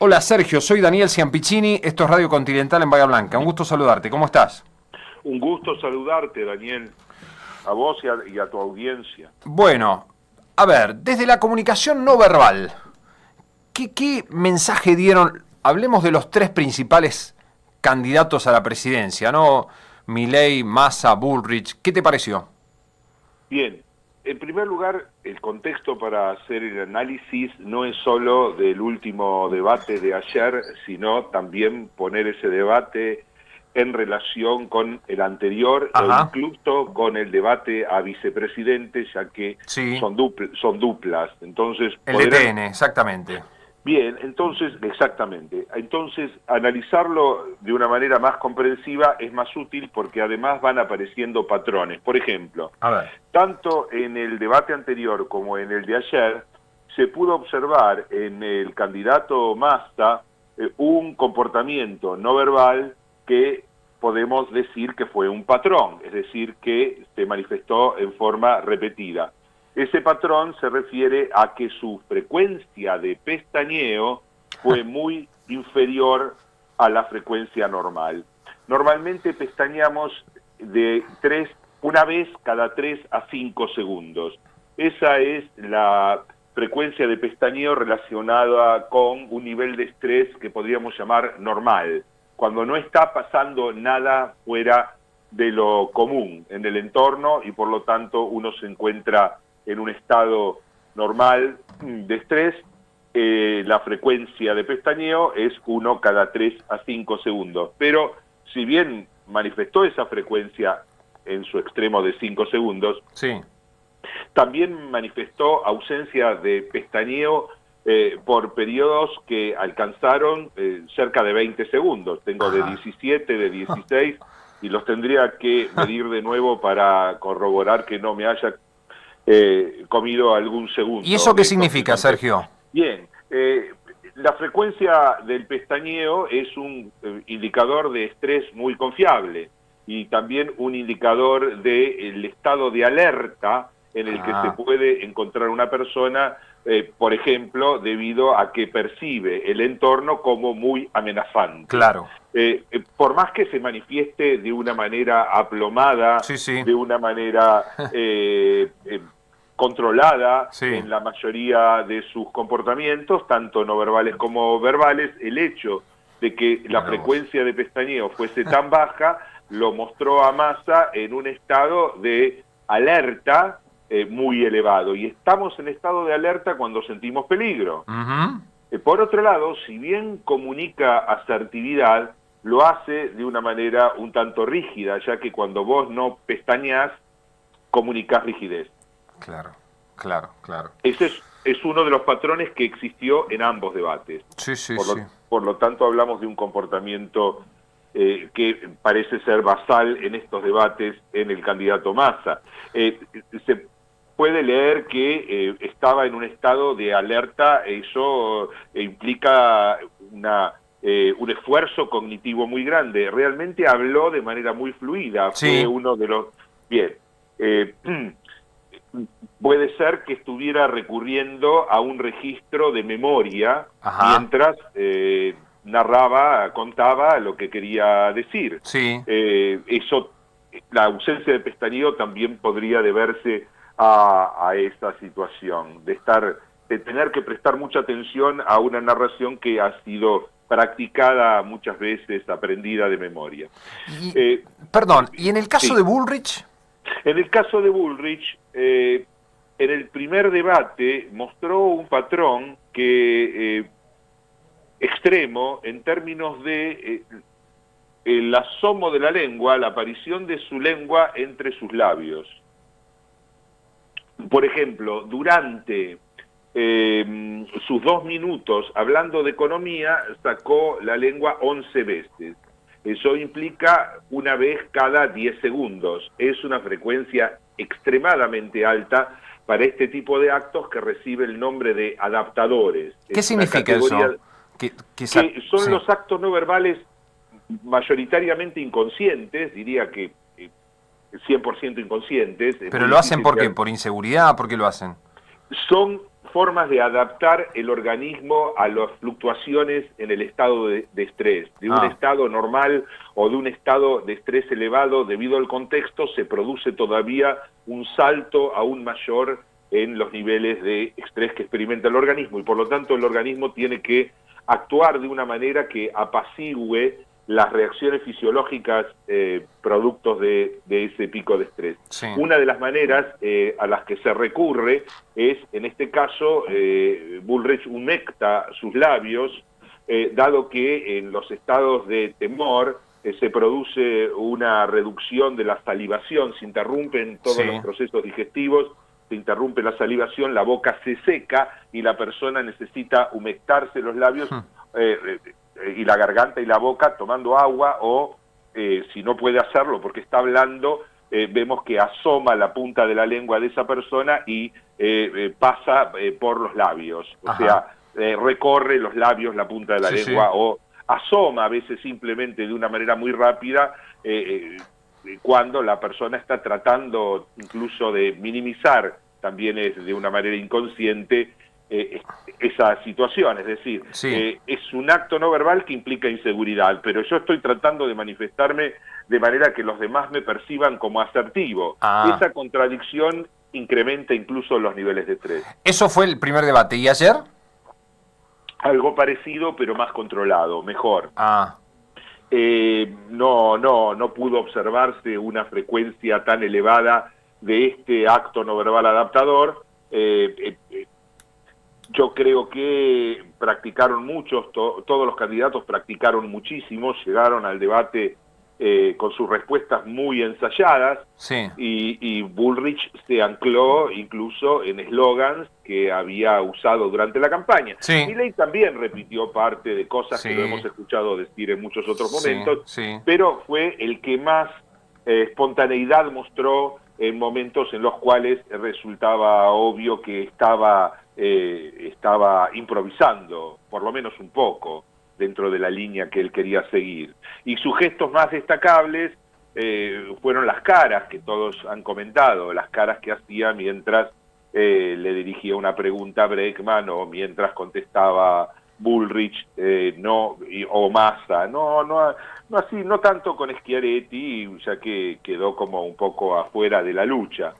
Hola Sergio, soy Daniel Ciampicini, esto es Radio Continental en Bahía Blanca. Un gusto saludarte, ¿cómo estás? Un gusto saludarte, Daniel, a vos y a tu audiencia. Bueno, a ver, desde la comunicación no verbal, ¿qué mensaje dieron? Hablemos de los tres principales candidatos a la presidencia, ¿no? Milei, Massa, Bullrich. ¿Qué te pareció? Bien, en primer lugar, el contexto para hacer el análisis no es solo del último debate de ayer, sino también poner ese debate en relación con el anterior o Ajá. incluso con el debate a vicepresidente, ya que Sí, son duplas. Entonces, el DTN, exactamente. Bien, entonces, exactamente. Entonces, analizarlo de una manera más comprensiva es más útil porque además van apareciendo patrones. Por ejemplo, A ver. tanto en el debate anterior como en el de ayer, se pudo observar en el candidato Massa un comportamiento no verbal que podemos decir que fue un patrón, es decir, que se manifestó en forma repetida. Ese patrón se refiere a que su frecuencia de pestañeo fue muy inferior a la frecuencia normal. Normalmente pestañeamos una vez cada 3 a 5 segundos. Esa es la frecuencia de pestañeo relacionada con un nivel de estrés que podríamos llamar normal, cuando no está pasando nada fuera de lo común en el entorno y por lo tanto uno se encuentra en un estado normal de estrés. La frecuencia de pestañeo es 1 cada 3 a 5 segundos. Pero si bien manifestó esa frecuencia en su extremo de 5 segundos, Sí. también manifestó ausencia de pestañeo por periodos que alcanzaron cerca de 20 segundos. Tengo de Ajá. 17, de 16, y los tendría que medir de nuevo para corroborar que no me haya comido algún ¿Y segundo eso qué de significa, intoxicante. Sergio? Bien, la frecuencia del pestañeo es un indicador de estrés muy confiable y también un indicador del estado de alerta en el que se Ah, puede encontrar una persona, por ejemplo, debido a que percibe el entorno como muy amenazante. claro. Por más que se manifieste de una manera aplomada, Sí, sí. de una manera controlada Sí. en la mayoría de sus comportamientos, tanto no verbales como verbales, el hecho de que la Mirá vos. frecuencia de pestañeo fuese tan baja lo mostró a Massa en un estado de alerta muy elevado. Y estamos en estado de alerta cuando sentimos peligro. Ujú. Por otro lado, si bien comunica asertividad, lo hace de una manera un tanto rígida, ya que cuando vos no pestañeás, comunicás rigidez. Claro, claro, claro. Ese es uno de los patrones que existió en ambos debates. Sí, sí, Por sí. por lo tanto, hablamos de un comportamiento que parece ser basal en estos debates en el candidato Massa. Se puede leer que estaba en un estado de alerta, eso implica un esfuerzo cognitivo muy grande. Realmente habló de manera muy fluida, fue Sí. uno de los... Bien. Eh, Puede ser que estuviera recurriendo a un registro de memoria Ajá. mientras narraba, contaba lo que quería decir. Sí. Eso, la ausencia de pestañeo también podría deberse a esa situación, de tener que prestar mucha atención a una narración que ha sido practicada muchas veces, aprendida de memoria. Y, Eh, perdón, ¿y en el caso de sí. Bullrich? En el caso de Bullrich, en el primer debate mostró un patrón que extremo en términos de el asomo de la lengua, la aparición de su lengua entre sus labios. Por ejemplo, durante sus 2 minutos hablando de economía, sacó la lengua 11 veces. Eso implica una vez cada 10 segundos. Es una frecuencia extremadamente alta para este tipo de actos que recibe el nombre de adaptadores. ¿Qué Es una significa categoría eso? que son Sí. los actos no verbales mayoritariamente inconscientes, diría que 100% inconscientes, es ¿Pero muy lo hacen difícil por que qué? ¿Por inseguridad? ¿Por qué lo hacen? son formas de adaptar el organismo a las fluctuaciones en el estado de estrés. De un estado normal o de un estado de estrés elevado, debido al contexto, se produce todavía un salto aún mayor en los niveles de estrés que experimenta el organismo, y por lo tanto el organismo tiene que actuar de una manera que apacigüe las reacciones fisiológicas productos de ese pico de estrés. Sí. Una de las maneras a las que se recurre es, en este caso, Bullrich humecta sus labios, dado que en los estados de temor se produce una reducción de la salivación, se interrumpen todos los procesos digestivos, se interrumpe la salivación, la boca se seca y la persona necesita humectarse los labios y la garganta y la boca tomando agua, o si no puede hacerlo porque está hablando, vemos que asoma la punta de la lengua de esa persona y pasa por los labios, o sea, recorre los labios, la punta de la lengua, o asoma a veces simplemente de una manera muy rápida cuando la persona está tratando incluso de minimizar, también es de una manera inconsciente, esa situación, es decir, es un acto no verbal que implica inseguridad, pero yo estoy tratando de manifestarme de manera que los demás me perciban como asertivo. Esa contradicción incrementa incluso los niveles de estrés. Eso fue el primer debate. ¿Y ayer? Algo parecido, pero más controlado, mejor. No pudo observarse una frecuencia tan elevada de este acto no verbal adaptador. Yo creo que practicaron muchos, todos los candidatos practicaron muchísimo, llegaron al debate con sus respuestas muy ensayadas, y Bullrich se ancló incluso en eslogans que había usado durante la campaña. Milei también repitió parte de cosas que lo hemos escuchado decir en muchos otros momentos, pero fue el que más espontaneidad mostró en momentos en los cuales resultaba obvio que estaba improvisando, por lo menos un poco, dentro de la línea que él quería seguir. Y sus gestos más destacables fueron las caras que todos han comentado, las caras que hacía mientras le dirigía una pregunta a Bregman, o mientras contestaba Bullrich, o Massa, no tanto con Schiaretti, ya que quedó como un poco afuera de la lucha.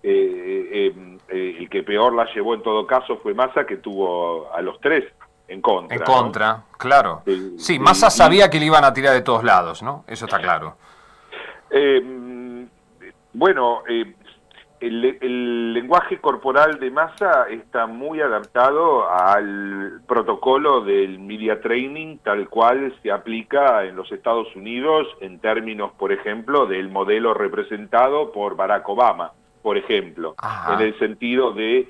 El que peor la llevó en todo caso fue Massa, que tuvo a los tres en contra. En contra, claro. Massa sabía que le iban a tirar de todos lados, ¿no? Eso está claro. El lenguaje corporal de Massa está muy adaptado al protocolo del media training, tal cual se aplica en los Estados Unidos en términos, por ejemplo, del modelo representado por Barack Obama, por ejemplo, en el sentido de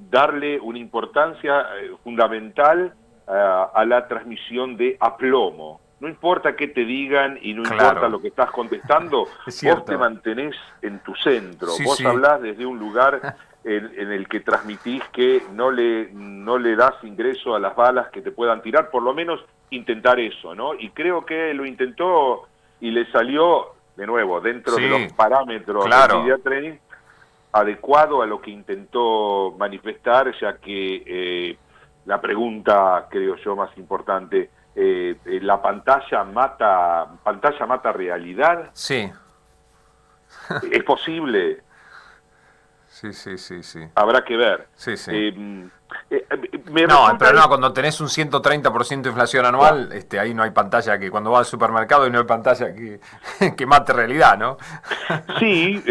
darle una importancia fundamental a la transmisión de aplomo. No importa qué te digan y no importa lo que estás contestando, vos te mantenés en tu centro, vos hablás desde un lugar en el que transmitís que no le das ingreso a las balas que te puedan tirar, por lo menos intentar eso, ¿no? Y creo que lo intentó y le salió, de nuevo, dentro de los parámetros del media training, adecuado a lo que intentó manifestar, ya que la pregunta, creo yo, más importante, ¿la pantalla mata realidad? Sí. ¿Es posible? Sí. Habrá que ver. Cuando tenés un 130% de inflación anual, ahí no hay pantalla, que cuando vas al supermercado y no hay pantalla que mate realidad, ¿no? Sí,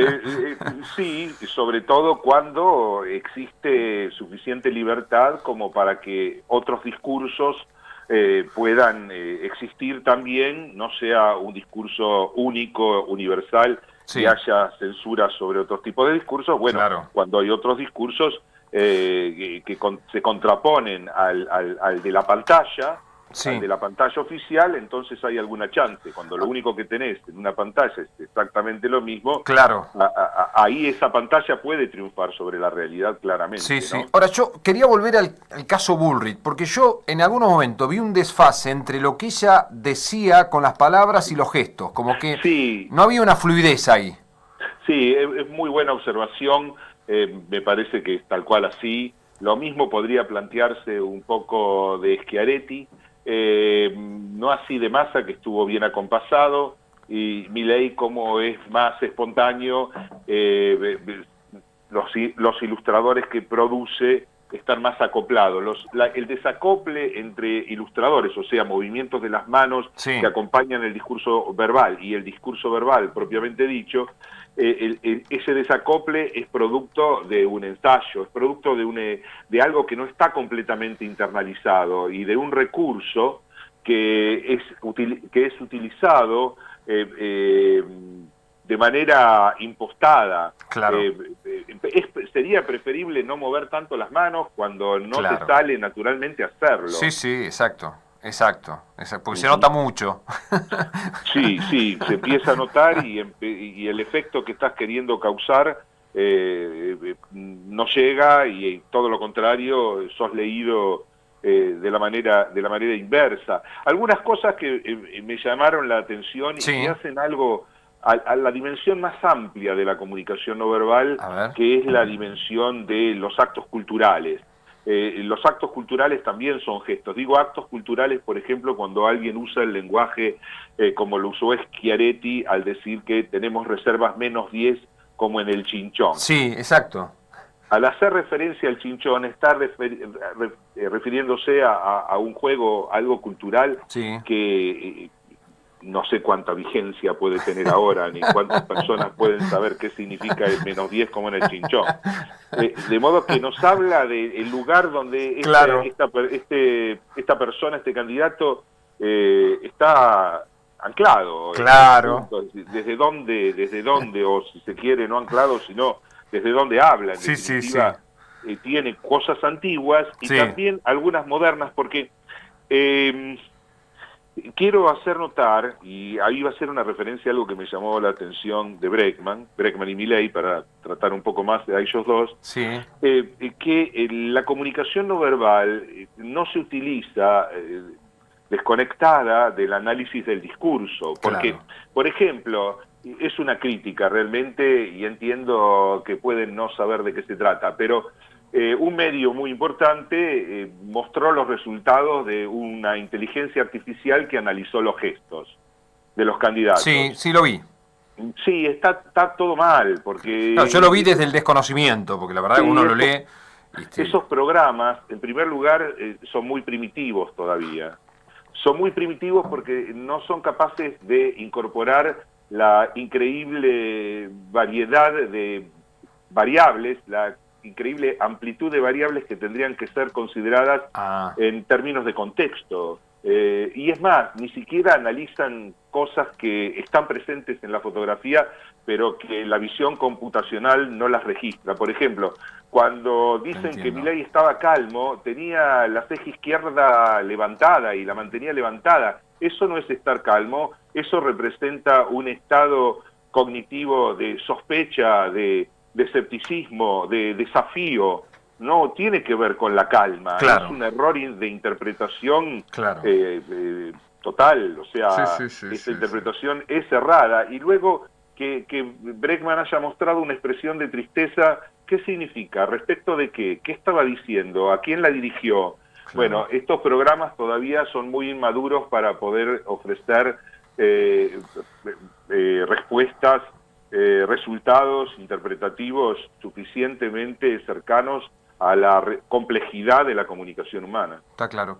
sobre todo cuando existe suficiente libertad como para que otros discursos puedan existir también, no sea un discurso único, universal, y haya censura sobre otros tipos de discursos. Cuando hay otros discursos que se contraponen al de la pantalla, al de la pantalla oficial, entonces hay alguna chance. Cuando lo único que tenés en una pantalla es exactamente lo mismo, ahí esa pantalla puede triunfar sobre la realidad claramente. ¿No? Ahora, yo quería volver al caso Bullrich, porque yo en algunos momentos vi un desfase entre lo que ella decía con las palabras y los gestos, como que no había una fluidez ahí. Sí, es muy buena observación, me parece que es tal cual así. Lo mismo podría plantearse un poco de Schiaretti, no así de Massa, que estuvo bien acompasado, y Milei, como es más espontáneo, los ilustradores que produce están más acoplados. El desacople entre ilustradores, o sea, movimientos de las manos Sí, que acompañan el discurso verbal y el discurso verbal propiamente dicho, ese desacople es producto de un ensayo, es producto de algo que no está completamente internalizado y de un recurso que es utilizado de manera impostada. claro, Sería preferible no mover tanto las manos cuando no te claro. sale naturalmente hacerlo. Sí, sí, exacto, exacto, porque se nota Ujú. mucho. Sí, sí, se empieza a notar y el efecto que estás queriendo causar no llega y todo lo contrario, sos leído de la manera inversa. Algunas cosas que me llamaron la atención y que Sí, hacen algo a la dimensión más amplia de la comunicación no verbal, a ver. que es la dimensión de los actos culturales. Los actos culturales también son gestos. Digo actos culturales, por ejemplo, cuando alguien usa el lenguaje como lo usó Schiaretti al decir que tenemos reservas -10 como en el Chinchón. Sí, exacto. Al hacer referencia al Chinchón, está refiriéndose a un juego, algo cultural Sí. que no sé cuánta vigencia puede tener ahora, ni cuántas personas pueden saber qué significa el -10 como en el Chinchón. De modo que nos habla del lugar donde Claro, esta persona, este candidato, está anclado en algún claro. punto, desde dónde, o si se quiere, no anclado, sino desde dónde habla, en Sí, sí, sí. definitiva, tiene cosas antiguas y Sí, también algunas modernas, porque eh, quiero hacer notar, y ahí va a ser una referencia a algo que me llamó la atención de Bregman y Milei, para tratar un poco más de ellos dos, sí, que la comunicación no verbal no se utiliza desconectada del análisis del discurso, porque, claro. por ejemplo, es una crítica realmente, y entiendo que pueden no saber de qué se trata, pero un medio muy importante mostró los resultados de una inteligencia artificial que analizó los gestos de los Sí, candidatos. sí lo vi. Sí, está todo mal, No, yo lo vi porque desde el desconocimiento, porque la verdad que sí, uno lo lee. esos programas, en primer lugar, son muy primitivos todavía. Son muy primitivos porque no son capaces de incorporar la increíble variedad de variables, la increíble amplitud de variables que tendrían que ser consideradas Ah, en términos de contexto. Y es más, ni siquiera analizan cosas que están presentes en la fotografía, pero que la visión computacional no las registra. Por ejemplo, cuando te dicen que entiendo. Milei estaba calmo, tenía la ceja izquierda levantada y la mantenía levantada. Eso no es estar calmo, eso representa un estado cognitivo de sospecha, de escepticismo, de desafío. No tiene que ver con la calma, es Claro, un error de interpretación claro. total, o Sí, sea, sí, sí, esa sí, sí. interpretación es errada. Y luego que Bregman haya mostrado una expresión de tristeza, ¿qué significa? ¿Respecto de qué? ¿Qué estaba diciendo? ¿A quién la dirigió? Claro. Bueno, estos programas todavía son muy inmaduros para poder ofrecer eh, respuestas, resultados interpretativos suficientemente cercanos a la complejidad de la comunicación humana. Está claro.